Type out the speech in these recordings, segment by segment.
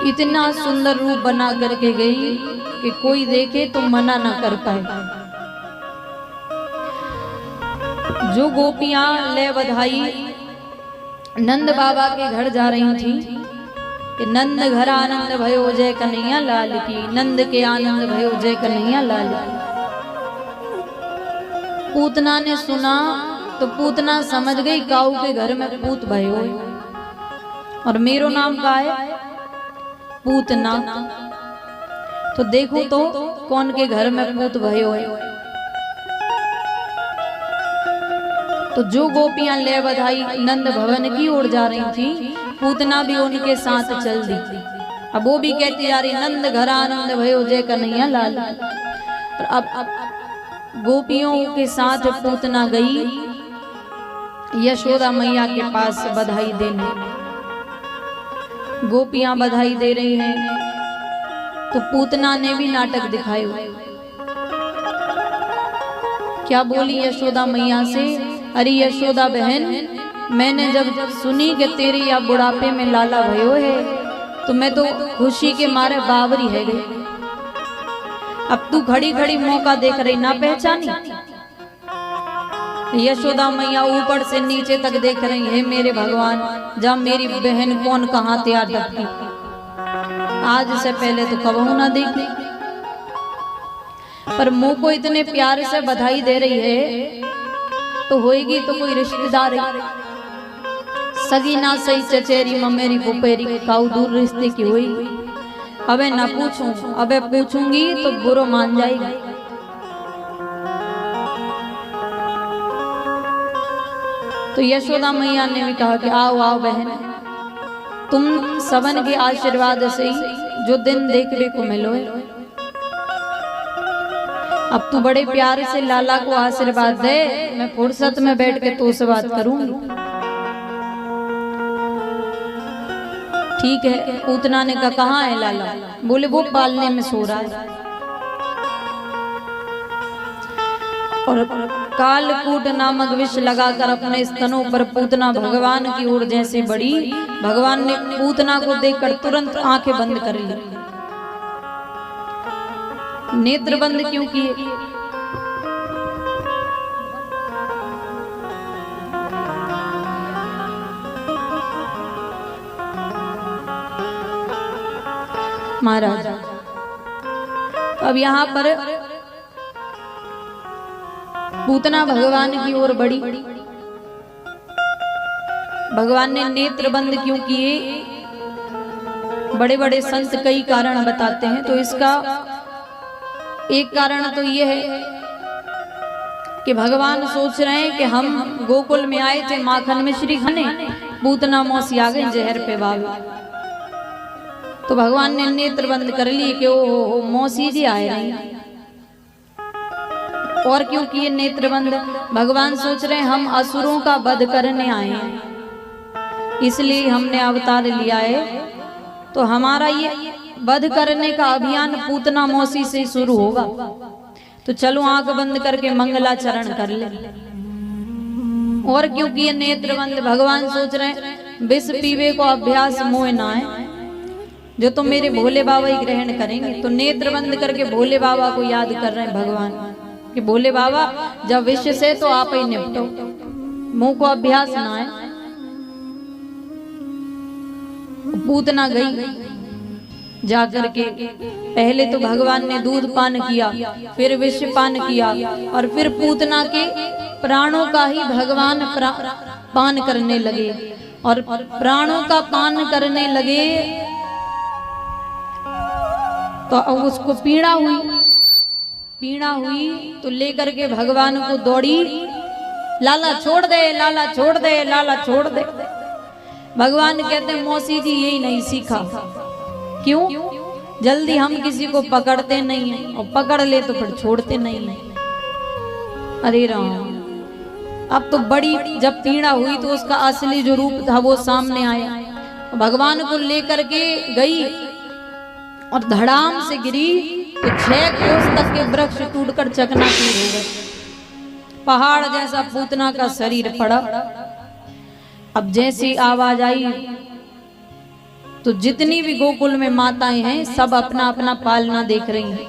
इतना सुंदर रूप बना करके गई कि कोई देखे तो मना ना कर पाए। जो गोपियां ले बधाई नंद बाबा के घर जा रही थी कि नंद घर आनंद भयो जय कन्हैया लाल की, नंद के आनंद भयो जय कन्हैया लाल की। पूतना ने सुना तो पूतना समझ गई काऊ के घर में पूत भयो और मेरो नाम का है पूतना। तो देखो तो कौन के घर में पूत भयो है। तो जो गोपियां ले बधाई नंद भवन की ओर जा रही थी, पूतना भी उनके साथ चल दी। अब वो भी कहती जा रही नंद घर आनंद भयो जय कन्हैया लाल। और अब गोपियों के साथ पूतना गई यशोदा मैया के पास बधाई देने। गोपियां बधाई दे रही हैं तो पूतना ने भी नाटक दिखाया। क्या बोली यशोदा मैया से, अरे यशोदा बहन, मैंने जब सुनी कि तेरी या बुढ़ापे में लाला भयो है तो मैं तो खुशी के मारे बावरी है गई। अब तू खड़ी खड़ी मौका देख रही, ना पहचानी? यशोदा मैया ऊपर से नीचे तक देख रही है, मेरे भगवान जब मेरी बहन कौन कहाँ तैयार रखती, आज से पहले तो कबहू ना देखी। पर मुंह को इतने प्यार से बधाई दे रही है तो होएगी तो कोई रिश्तेदार है, सगी ना सही चचेरी ममेरी पुपेरी काऊ दूर रिश्ते की हुई। अबे ना पूछूं, अबे पूछूंगी तो बुरो मान जाएगी। तो यशोदा मैया ने भी कहा कि आओ आओ बहन, तुम सबन के आशीर्वाद से ही जो दिन देखने को मिलो है। अब तू बड़े प्यार से लाला को आशीर्वाद दे, मैं फुर्सत में बैठ के तो से बात करूंगी। ठीक है। पूतना ने कहा कहाँ है लाला? बोले वो पालने में सो रहा है। और कालकूट नामक विष लगाकर अपने स्तनों पर पूतना भगवान की ओर जैसे बढ़ी, भगवान ने पूतना को देखकर तुरंत आंखें बंद कर ली। नेत्र बंद क्यों किए? महाराज अब यहाँ पर पूतना भगवान की ओर बढ़ी, भगवान ने नेत्र बंद क्यों किए? बड़े बड़े संत कई कारण बताते हैं। तो इसका एक कारण तो ये है कि भगवान सोच रहे हैं कि हम गोकुल में आए थे माखन मिश्री खाने, पूतना मौसी आ गई जहर पे बाबा। तो भगवान ने नेत्र बंद कर लिए कि ओ मौसी जी आए रहे। और क्यों किए नेत्र बंद? भगवान सोच रहे हैं हम असुरों का वध करने आए हैं, इसलिए हमने अवतार लिया है। तो हमारा ये वध करने का अभियान पूतना मौसी से शुरू होगा। तो चलो आंख बंद करके मंगलाचरण कर ले। और क्यों किए नेत्र बंद? भगवान सोच रहे हैं विष पीवे को अभ्यास मोह ना है, जो तो मेरे भोले बाबा ही ग्रहण करेंगे। तो नेत्र बंद करके भोले बाबा को याद कर रहे हैं भगवान कि भोले बाबा जब विष से तो आप ही निपटो, मुंह को अभ्यास ना है। पूतना गई जाकर के, पहले तो भगवान ने दूध पान किया, फिर विष पान किया, और फिर पूतना के प्राणों का ही भगवान पान करने लगे। और प्राणों का पान करने लगे तो अब उसको पीड़ा हुई तो लेकर के भगवान को दौड़ी, लाला छोड़ दे, लाला छोड़ दे, लाला छोड़ दे। भगवान कहते हैं मौसी जी यही नहीं सीखा। क्यों? जल्दी हम किसी को पकड़ते नहीं हैं, और पकड़ ले तो फिर छोड़ते नहीं हैं। अरे राम, अब तो बड़ी जब पीड़ा हुई तो उसका असली जो रूप था वो सामने आया। भगवान को लेकर के गई और धड़ाम से गिरी तो 6 कोस तक के वृक्ष टूटकर चकनाचूर हो गए। पहाड़ जैसा पूतना का शरीर पड़ा। अब जैसी आवाज आई तो जितनी भी गोकुल में माताएं हैं सब अपना अपना पालना देख रही हैं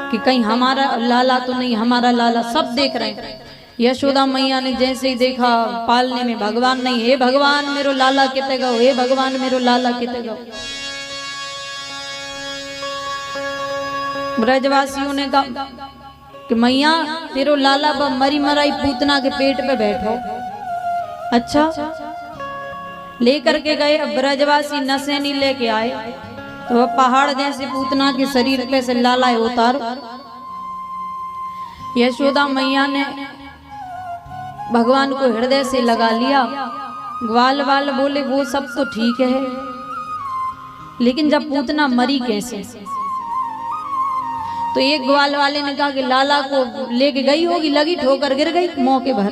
कि कहीं हमारा लाला तो नहीं, हमारा लाला, सब देख रहे हैं। यशोदा मैया ने जैसे ही देखा पालने में भगवान नहीं, हे भगवान मेरो लाला किते गो, हे भगवान मेरो लाला किते गो। ब्रजवासियों ने कहा कि मैया तेरो लाला मरी मराई पूतना के पेट पे बैठो। अच्छा, लेकर के गए। ब्रजवासी नसेनी लेके आए तो वह पहाड़ जैसे पूतना के शरीर पे से लाला उतार। यशोदा मैया ने भगवान को हृदय से लगा लिया। ग्वाल वाल बोले वो सब तो ठीक है, लेकिन जब पूतना मरी कैसे? तो एक ग्वाल वाले ने कहा कि लाला को लेके गई होगी, लगी ठोकर गिर गई मौके भर।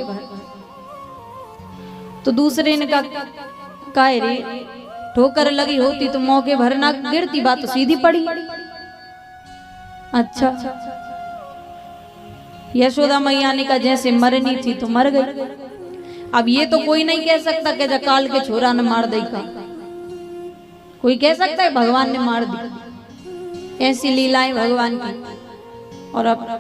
तो दूसरे ने कहा काहे रे, ठोकर लगी होती तो मौके भर ना गिरती, बात तो सीधी पड़ी। अच्छा, यशोदा मैया ने कहा जैसे मरनी थी तो मर गई। अब ये तो कोई नहीं कह सकता कि काल के छोरा ने मार दी का, कोई कह सकता है भगवान ने मार दी। ऐसी लीलाएं भगवान की। और अब